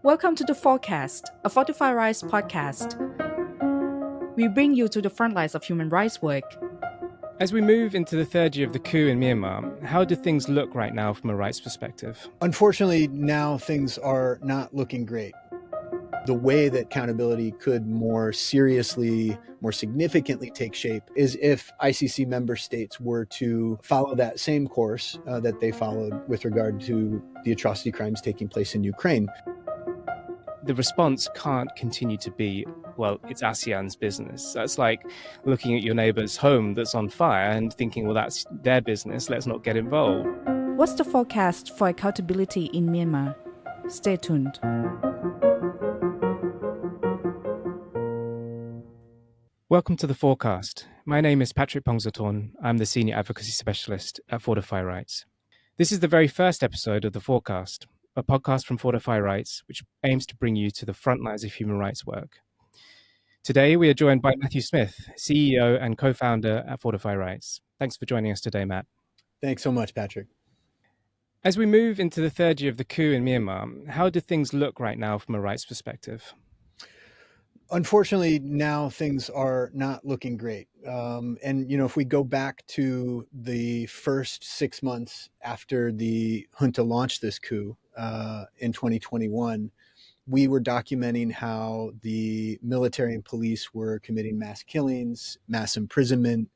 Welcome to the Forecast, a Fortify Rights podcast. We bring you to the front lines of human rights work. As we move into the third year of the coup in Myanmar, how do things look right now from a rights perspective? Unfortunately, now things are not looking great. The way that accountability could more seriously, more significantly take shape is if ICC member states were to follow that same course that they followed with regard to the atrocity crimes taking place in Ukraine. The response can't continue to be, well, it's ASEAN's business. That's like looking at your neighbour's home that's on fire and thinking, well, that's their business, let's not get involved. What's the forecast for accountability in Myanmar? Stay tuned. Welcome to the Forecast. My name is Patrick Phongsathorn. I'm the Senior Advocacy Specialist at Fortify Rights. This is the very first episode of the Forecast, a podcast from Fortify Rights, which aims to bring you to the front lines of human rights work. Today, we are joined by Matthew Smith, CEO and co-founder at Fortify Rights. Thanks for joining us today, Matt. Thanks so much, Patrick. As we move into the third year of the coup in Myanmar, how do things look right now from a rights perspective? Unfortunately, now things are not looking great. If we go back to the first 6 months after the junta launched this coup in 2021, we were documenting how the military and police were committing mass killings, mass imprisonment,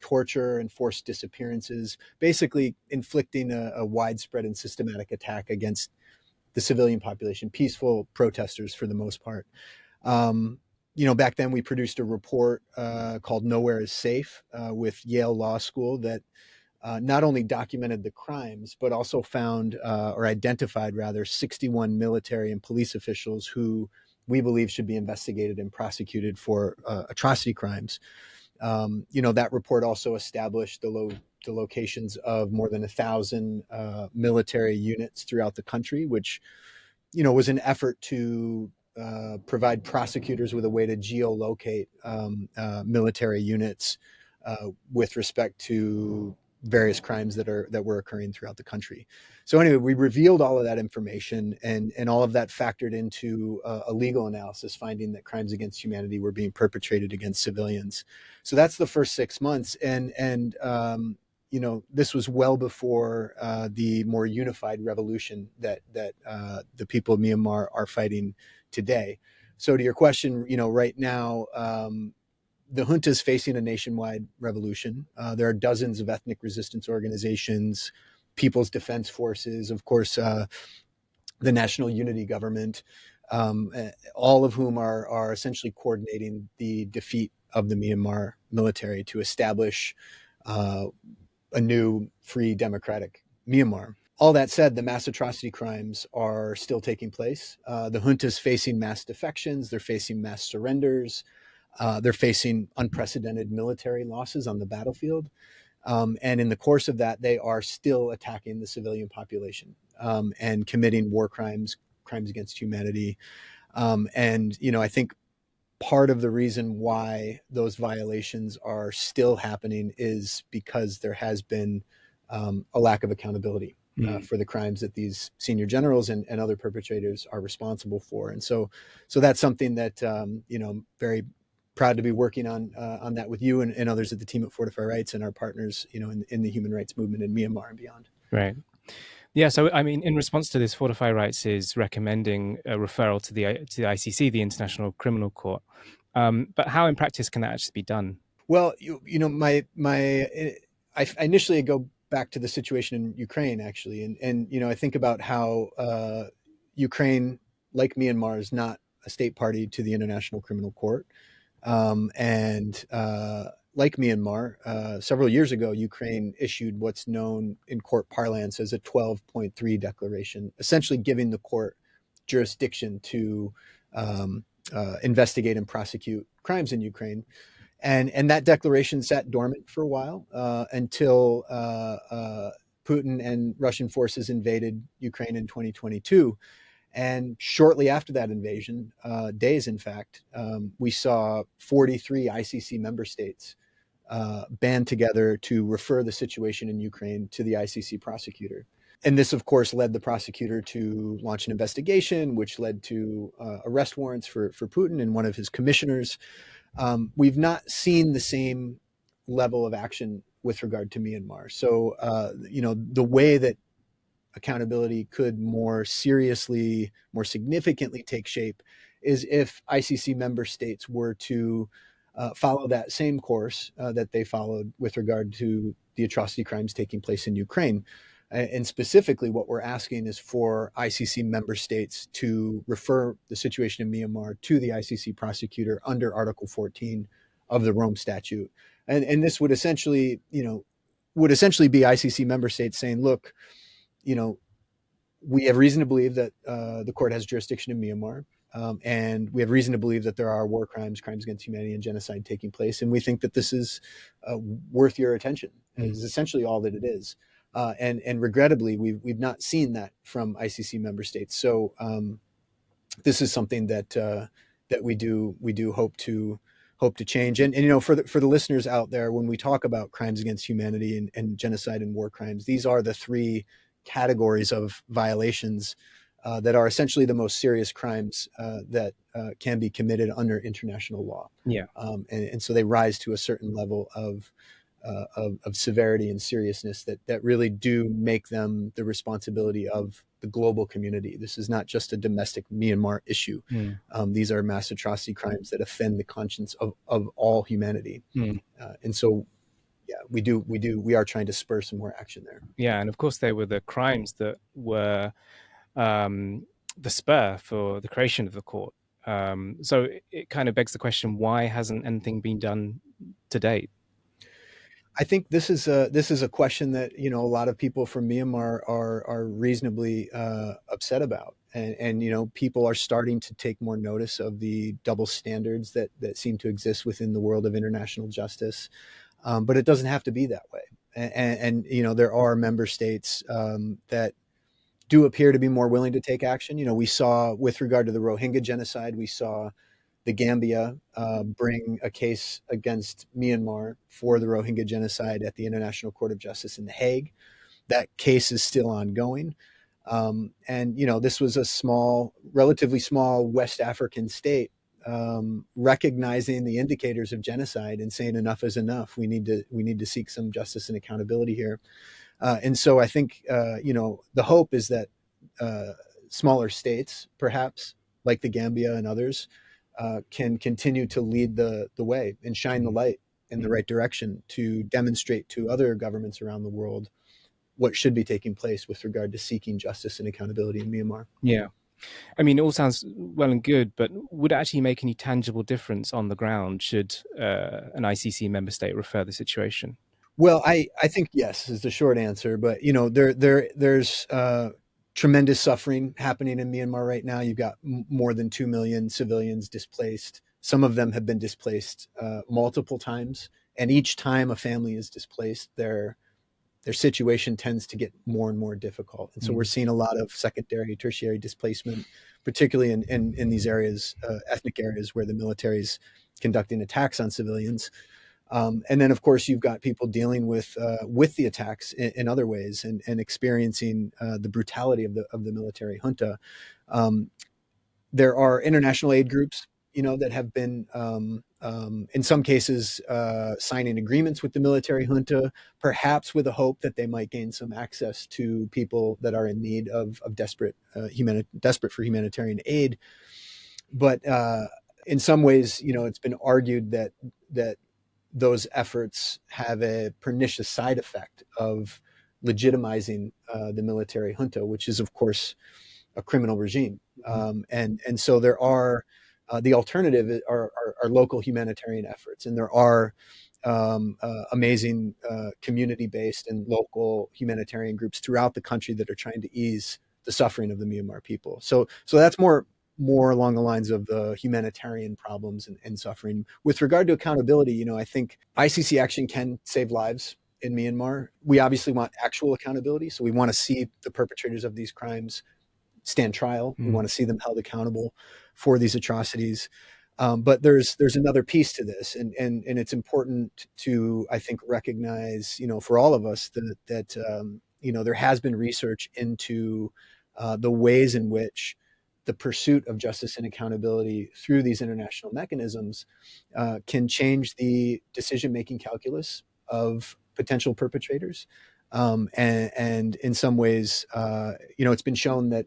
torture, and forced disappearances, basically inflicting a widespread and systematic attack against the civilian population, peaceful protesters for the most part. Back then we produced a report called Nowhere is Safe with Yale Law School that not only documented the crimes, but also found or identified rather 61 military and police officials who we believe should be investigated and prosecuted for atrocity crimes. That report also established the locations of more than 1,000 military units throughout the country, which, was an effort to provide prosecutors with a way to geolocate military units with respect to various crimes that were occurring throughout the country. So anyway, we revealed all of that information, and all of that factored into a legal analysis, finding that crimes against humanity were being perpetrated against civilians. So that's the first 6 months, and this was well before the more unified revolution that the people of Myanmar are fighting today. So to your question, right now, the junta is facing a nationwide revolution. There are dozens of ethnic resistance organizations, People's Defense Forces, of course, the National Unity Government, all of whom are essentially coordinating the defeat of the Myanmar military to establish a new, free, democratic Myanmar. All that said, the mass atrocity crimes are still taking place. The junta is facing mass defections. They're facing mass surrenders. They're facing unprecedented military losses on the battlefield. And in the course of that, they are still attacking the civilian population and committing war crimes, crimes against humanity. I think part of the reason why those violations are still happening is because there has been a lack of accountability for the crimes that these senior generals and other perpetrators are responsible for. And so that's something that, very proud to be working on that with you and others at the team at Fortify Rights and our partners, in the human rights movement in Myanmar and beyond. Right. Yeah. So, I mean, in response to this, Fortify Rights is recommending a referral to the ICC, the International Criminal Court. But how in practice can that actually be done? Well, I initially go back to the situation in Ukraine, actually. And I think about how Ukraine, like Myanmar, is not a state party to the International Criminal Court. Like Myanmar, several years ago, Ukraine issued what's known in court parlance as a 12.3 declaration, essentially giving the court jurisdiction to investigate and prosecute crimes in Ukraine. And that declaration sat dormant for a while until Putin and Russian forces invaded Ukraine in 2022. And shortly after that invasion, days in fact, we saw 43 ICC member states band together to refer the situation in Ukraine to the ICC prosecutor. And this, of course, led the prosecutor to launch an investigation, which led to arrest warrants for Putin and one of his commissioners. We've not seen the same level of action with regard to Myanmar. So, the way that accountability could more seriously, more significantly take shape is if ICC member states were to follow that same course that they followed with regard to the atrocity crimes taking place in Ukraine. And specifically, what we're asking is for ICC member states to refer the situation in Myanmar to the ICC prosecutor under Article 14 of the Rome Statute. And this would essentially, be ICC member states saying, look, we have reason to believe that the court has jurisdiction in Myanmar. And we have reason to believe that there are war crimes, crimes against humanity, and genocide taking place. And we think that this is worth your attention. It is essentially all that it is. And regrettably, we've not seen that from ICC member states. So this is something that we do hope to change. And for the listeners out there, when we talk about crimes against humanity and genocide and war crimes, these are the three categories of violations that are essentially the most serious crimes that can be committed under international law. Yeah. And so they rise to a certain level of severity and seriousness that really do make them the responsibility of the global community. This is not just a domestic Myanmar issue. These are mass atrocity crimes that offend the conscience of all humanity. And so, yeah, we are trying to spur some more action there. Yeah, and of course they were the crimes that were the spur for the creation of the court. So it kind of begs the question: why hasn't anything been done to date? I think this is a question that a lot of people from Myanmar are reasonably upset about, and people are starting to take more notice of the double standards that seem to exist within the world of international justice. But it doesn't have to be that way, and there are member states that do appear to be more willing to take action. We saw with regard to the Rohingya genocide, we saw the Gambia bring a case against Myanmar for the Rohingya genocide at the International Court of Justice in The Hague. That case is still ongoing. And this was a relatively small West African state recognizing the indicators of genocide and saying enough is enough. We need to seek some justice and accountability here. And so I think the hope is that smaller states, perhaps like the Gambia and others, can continue to lead the way and shine the light in the right direction to demonstrate to other governments around the world what should be taking place with regard to seeking justice and accountability in Myanmar. Yeah. I mean, it all sounds well and good, but would it actually make any tangible difference on the ground should an ICC member state refer the situation? Well, I think yes is the short answer, but there's tremendous suffering happening in Myanmar right now. You've got more than 2 million civilians displaced. Some of them have been displaced multiple times, and each time a family is displaced, their situation tends to get more and more difficult. And so we're seeing a lot of secondary, tertiary displacement, particularly in these areas, ethnic areas where the military is conducting attacks on civilians. And then, of course, you've got people dealing with the attacks in other ways and experiencing the brutality of the military junta. There are international aid groups, that have been, in some cases, signing agreements with the military junta, perhaps with a hope that they might gain some access to people that are in need of desperate for humanitarian aid. But in some ways, it's been argued that those efforts have a pernicious side effect of legitimizing the military junta, which is, of course, a criminal regime. And so there are the alternative are local humanitarian efforts, and there are amazing community-based and local humanitarian groups throughout the country that are trying to ease the suffering of the Myanmar people. So that's more along the lines of the humanitarian problems and suffering. With regard to accountability, I think ICC action can save lives in Myanmar. We obviously want actual accountability. So we want to see the perpetrators of these crimes stand trial. We want to see them held accountable for these atrocities. But there's another piece to this, and it's important to, I think, recognize, for all of us that there has been research into the ways in which the pursuit of justice and accountability through these international mechanisms can change the decision-making calculus of potential perpetrators. And in some ways, it's been shown that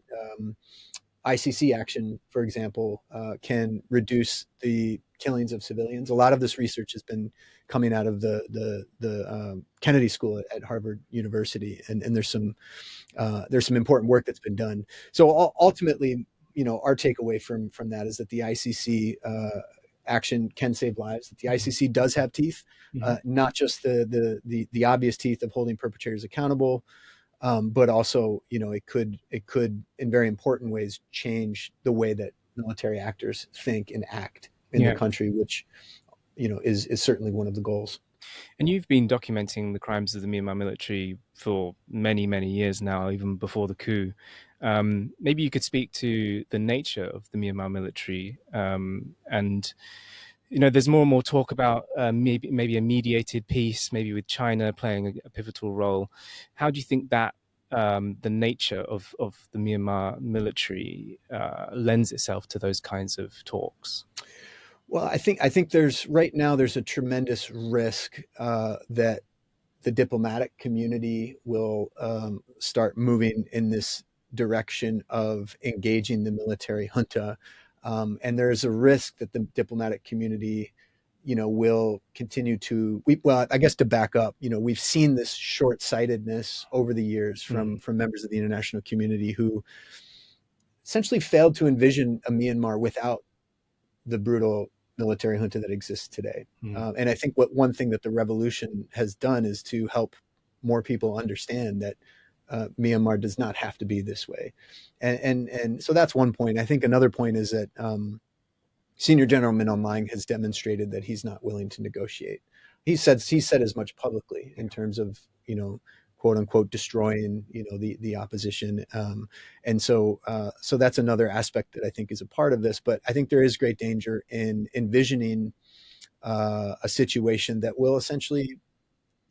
ICC action, for example, can reduce the killings of civilians. A lot of this research has been coming out of the Kennedy School at Harvard University, and there's some important work that's been done. So ultimately, our takeaway from that is that the ICC action can save lives. That the ICC does have teeth, not just the obvious teeth of holding perpetrators accountable, but also, it could in very important ways change the way that military actors think and act in the country, which is certainly one of the goals. And you've been documenting the crimes of the Myanmar military for many, many years now, even before the coup. Maybe you could speak to the nature of the Myanmar military, and there's more and more talk about maybe a mediated peace, maybe with China playing a pivotal role. How do you think that the nature of the Myanmar military lends itself to those kinds of talks? Well, I think right now there's a tremendous risk that the diplomatic community will start moving in this direction of engaging the military junta. And there's a risk that the diplomatic community, will continue to, I guess to back up, we've seen this short-sightedness over the years from members of the international community who essentially failed to envision a Myanmar without the brutal military junta that exists today. And I think one thing that the revolution has done is to help more people understand that Myanmar does not have to be this way. And so that's one point. I think another point is that Senior General Min Aung Hlaing has demonstrated that he's not willing to negotiate. He said as much publicly in terms of, quote unquote, destroying, the opposition. And so that's another aspect that I think is a part of this. But I think there is great danger in envisioning a situation that will essentially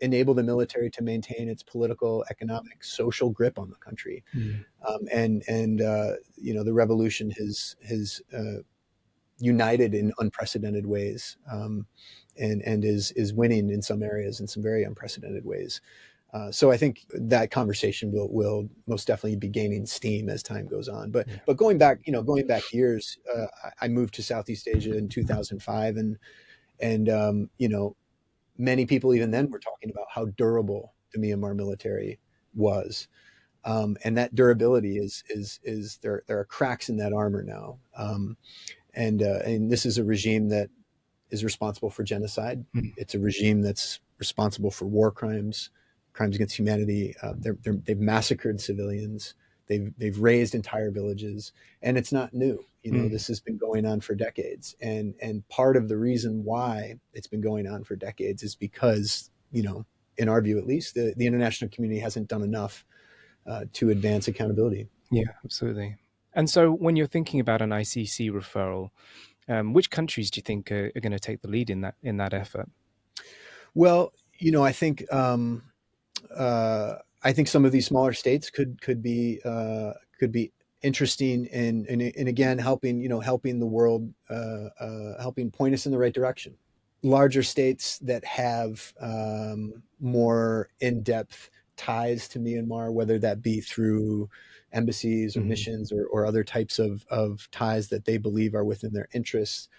enable the military to maintain its political, economic, social grip on the country. The revolution has united in unprecedented ways, and is winning in some areas in some very unprecedented ways. So I think that conversation will most definitely be gaining steam as time goes on. But going back years, I moved to Southeast Asia in 2005, and many people even then were talking about how durable the Myanmar military was, and that durability is there are cracks in that armor now, and this is a regime that is responsible for genocide. It's a regime that's responsible for war crimes against humanity. They've massacred civilians. They've razed entire villages, and it's not new. This has been going on for decades. And part of the reason why it's been going on for decades is because, in our view at least, the international community hasn't done enough to advance accountability. Yeah, absolutely. And so when you're thinking about an ICC referral, which countries do you think are going to take the lead in that effort? Well, I think some of these smaller states could be interesting in again helping the world, helping point us in the right direction. Larger states that have more in-depth ties to Myanmar, whether that be through embassies or missions or other types of ties that they believe are within their interests,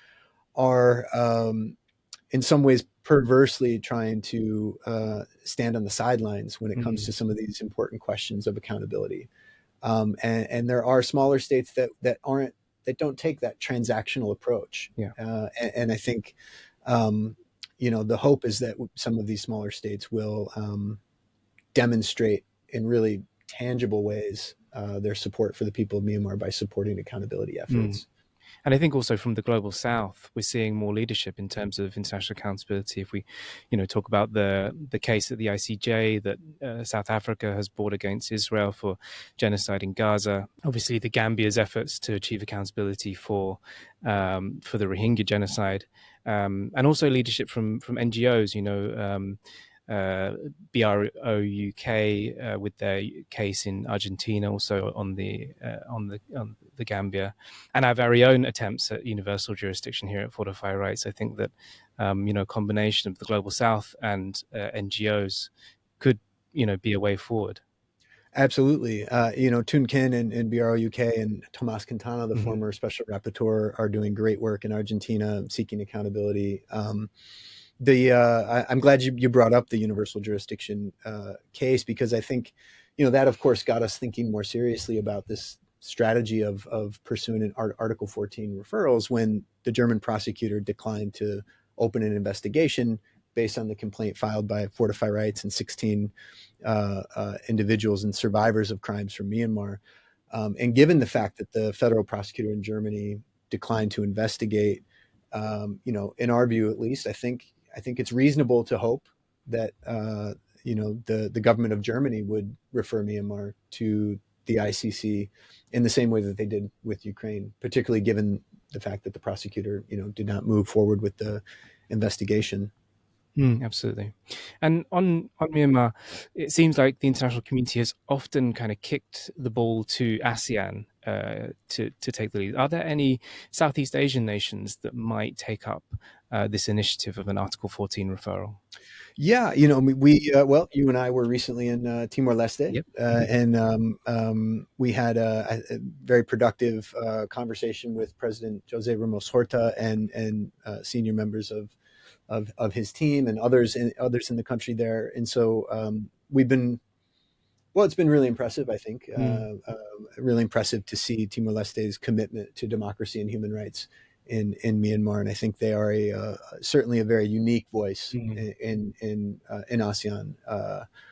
are in some ways perversely trying to stand on the sidelines when it comes to some of these important questions of accountability. And there are smaller states that don't take that transactional approach. And I think the hope is that some of these smaller states will demonstrate in really tangible ways their support for the people of Myanmar by supporting accountability efforts. And I think also from the global south, we're seeing more leadership in terms of international accountability. If we, talk about the case at the ICJ that South Africa has brought against Israel for genocide in Gaza, obviously the Gambia's efforts to achieve accountability for the Rohingya genocide, and also leadership from NGOs. BROUK with their case in Argentina, also on the Gambia, and our very own attempts at universal jurisdiction here at Fortify Rights. I think that a combination of the Global South and NGOs could be a way forward. Absolutely. Tun Kin and BROUK and Tomas Quintana, the former special rapporteur, are doing great work in Argentina seeking accountability. I'm glad you brought up the universal jurisdiction case, because I think, that of course got us thinking more seriously about this strategy of pursuing Article 14 referrals when the German prosecutor declined to open an investigation based on the complaint filed by Fortify Rights and 16 individuals and survivors of crimes from Myanmar. And given the fact that the federal prosecutor in Germany declined to investigate, in our view at least, I think it's reasonable to hope that the government of Germany would refer Myanmar to the ICC in the same way that they did with Ukraine, particularly given the fact that the prosecutor did not move forward with the investigation. Absolutely. And on Myanmar, it seems like the international community has often kind of kicked the ball to ASEAN to take the lead. Are there any Southeast Asian nations that might take up this initiative of an Article 14 referral? Yeah, you and I were recently in Timor-Leste, Yep. and we had a very productive conversation with President Jose Ramos Horta and senior members of his team and others in the country there. And so it's been really impressive, I think, really impressive to see Timor-Leste's commitment to democracy and human rights in Myanmar. And I think they are certainly a very unique voice in ASEAN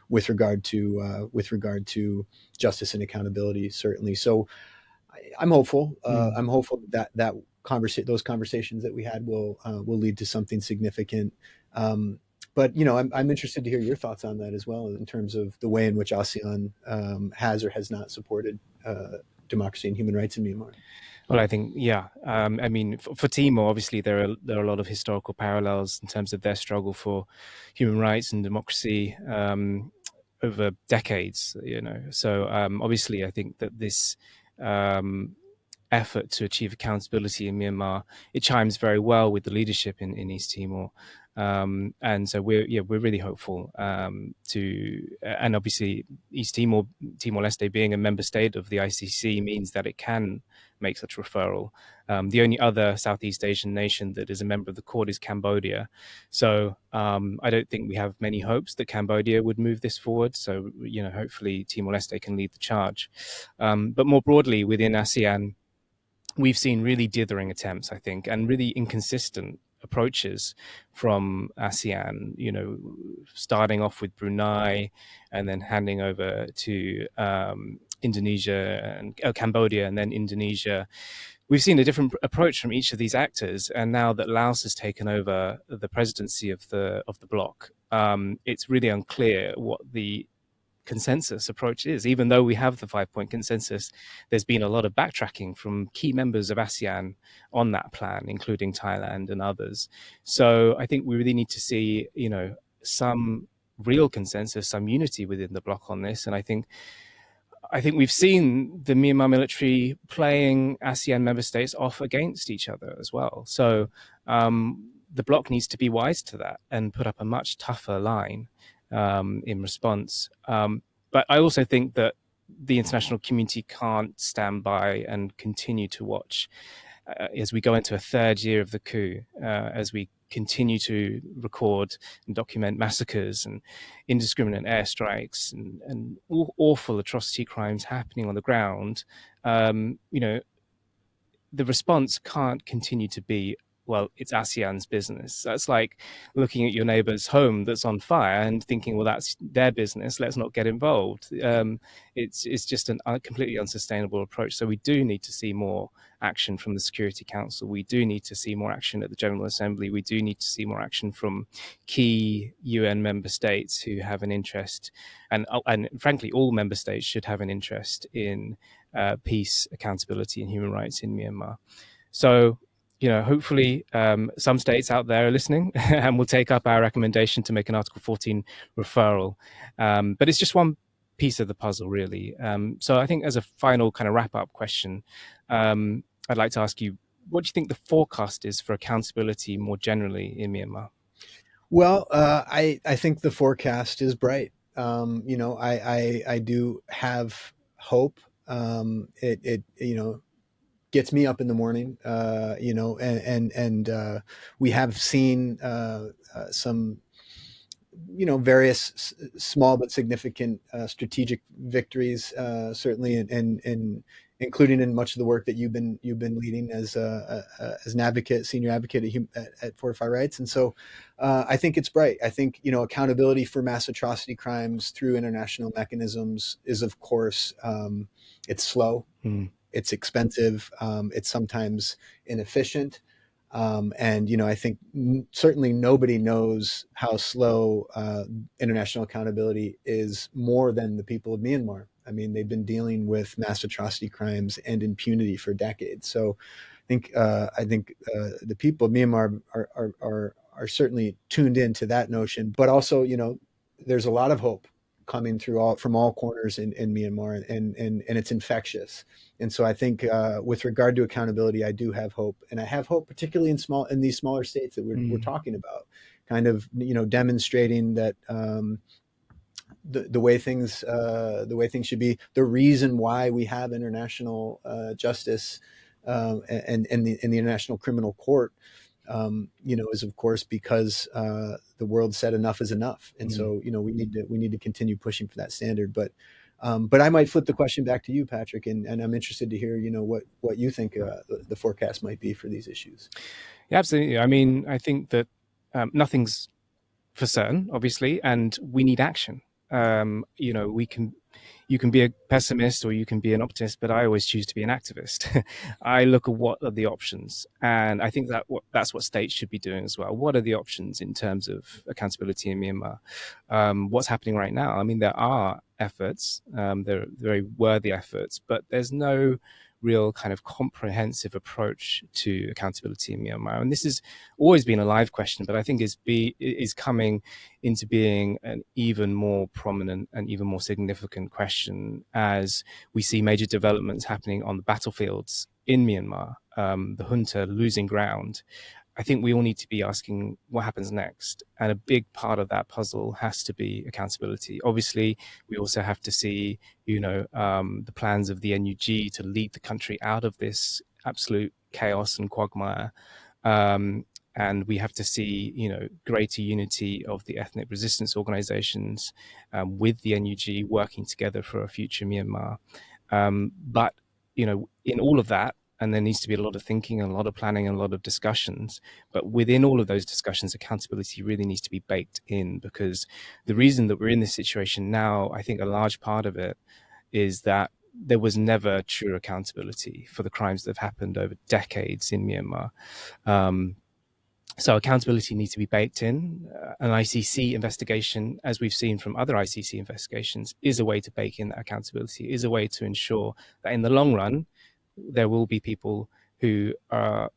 with regard to justice and accountability, certainly. So I'm hopeful. I'm hopeful that those conversations that we had will lead to something significant. But I'm interested to hear your thoughts on that as well, in terms of the way in which ASEAN has or has not supported democracy and human rights in Myanmar. Well, I think, yeah. I mean, for Timor, obviously there are a lot of historical parallels in terms of their struggle for human rights and democracy over decades. So obviously, I think that this effort to achieve accountability in Myanmar, it chimes very well with the leadership in East Timor. And so we're really hopeful and obviously Timor-Leste being a member state of the ICC means that it can make such referral. The only other Southeast Asian nation that is a member of the court is Cambodia. So I don't think we have many hopes that Cambodia would move this forward. So, hopefully Timor-Leste can lead the charge. But more broadly within ASEAN, we've seen really dithering attempts, I think, and really inconsistent approaches from ASEAN, starting off with Brunei and then handing over to Indonesia and Cambodia and then Indonesia. We've seen a different approach from each of these actors, and now that Laos has taken over the presidency of the bloc, it's really unclear what the consensus approach is. Even though we have the 5-point consensus, there's been a lot of backtracking from key members of ASEAN on that plan, including Thailand and others. So I think we really need to see, some real consensus, some unity within the bloc on this. And I think we've seen the Myanmar military playing ASEAN member states off against each other as well. So the bloc needs to be wise to that and put up a much tougher line in response. But I also think that the international community can't stand by and continue to watch as we go into a third year of the coup, as we continue to record and document massacres and indiscriminate airstrikes and awful atrocity crimes happening on the ground. The response can't continue to be, well, it's ASEAN's business. That's like looking at your neighbor's home that's on fire and thinking, well, that's their business, let's not get involved. It's just a completely unsustainable approach. So we do need to see more action from the Security Council. We do need to see more action at the General Assembly. We do need to see more action from key UN member states who have an interest. And frankly, all member states should have an interest in peace, accountability, and human rights in Myanmar. So, hopefully some states out there are listening and will take up our recommendation to make an Article 14 referral. But it's just one piece of the puzzle, really. So I think as a final kind of wrap-up question, I'd like to ask you, what do you think the forecast is for accountability more generally in Myanmar? Well, I think the forecast is bright. I do have hope. It gets me up in the morning, and we have seen some, various small but significant strategic victories, certainly, and including in much of the work that you've been leading as an advocate, senior advocate at Fortify Rights. And so I think it's bright. I think, accountability for mass atrocity crimes through international mechanisms is, of course, it's slow. It's expensive. It's sometimes inefficient. And, I think certainly nobody knows how slow international accountability is more than the people of Myanmar. I mean, they've been dealing with mass atrocity crimes and impunity for decades. So I think the people of Myanmar are certainly tuned into that notion, but also, there's a lot of hope coming through from all corners in Myanmar, and it's infectious. And so I think with regard to accountability, I do have hope, and I have hope particularly in these smaller states that we're talking about, kind of demonstrating that the way things should be, the reason why we have international justice and the International Criminal Court, is of course because the world said enough is enough, and so we need to continue pushing for that standard. But I might flip the question back to you, Patrick, and I'm interested to hear what you think the forecast might be for these issues. Yeah, absolutely. I mean, I think that nothing's for certain, obviously, and we need action. You can be a pessimist or you can be an optimist, but I always choose to be an activist. I look at what are the options, and I think that's what states should be doing as well. What are the options in terms of accountability in Myanmar? What's happening right now? I mean, there are efforts, they're very worthy efforts, but there's no real kind of comprehensive approach to accountability in Myanmar. And this has always been a live question, but I think is coming into being an even more prominent and even more significant question as we see major developments happening on the battlefields in Myanmar, the junta losing ground. I think we all need to be asking what happens next. And a big part of that puzzle has to be accountability. Obviously, we also have to see, the plans of the NUG to lead the country out of this absolute chaos and quagmire. And we have to see, greater unity of the ethnic resistance organizations with the NUG working together for a future Myanmar. But, in all of that, and there needs to be a lot of thinking and a lot of planning and a lot of discussions. But within all of those discussions, accountability really needs to be baked in, because the reason that we're in this situation now, I think a large part of it is that there was never true accountability for the crimes that have happened over decades in Myanmar. So accountability needs to be baked in. An ICC investigation, as we've seen from other ICC investigations, is a way to bake in that accountability, is a way to ensure that in the long run, there will be people who are,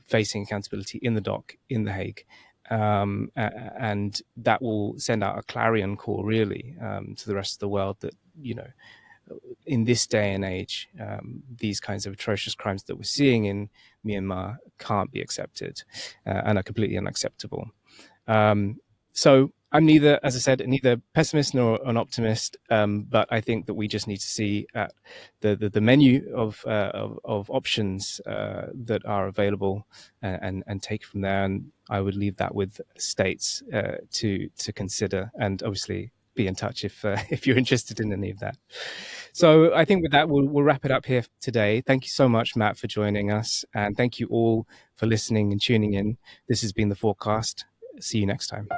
facing accountability in the dock in The Hague. And that will send out a clarion call, really, to the rest of the world that, in this day and age, these kinds of atrocious crimes that we're seeing in Myanmar can't be accepted and are completely unacceptable. So I'm neither pessimist nor an optimist, but I think that we just need to see the menu of options that are available and take from there. And I would leave that with states to consider, and obviously be in touch if you're interested in any of that. So I think with that, we'll wrap it up here today. Thank you so much, Matt, for joining us. And thank you all for listening and tuning in. This has been The Forecast. See you next time.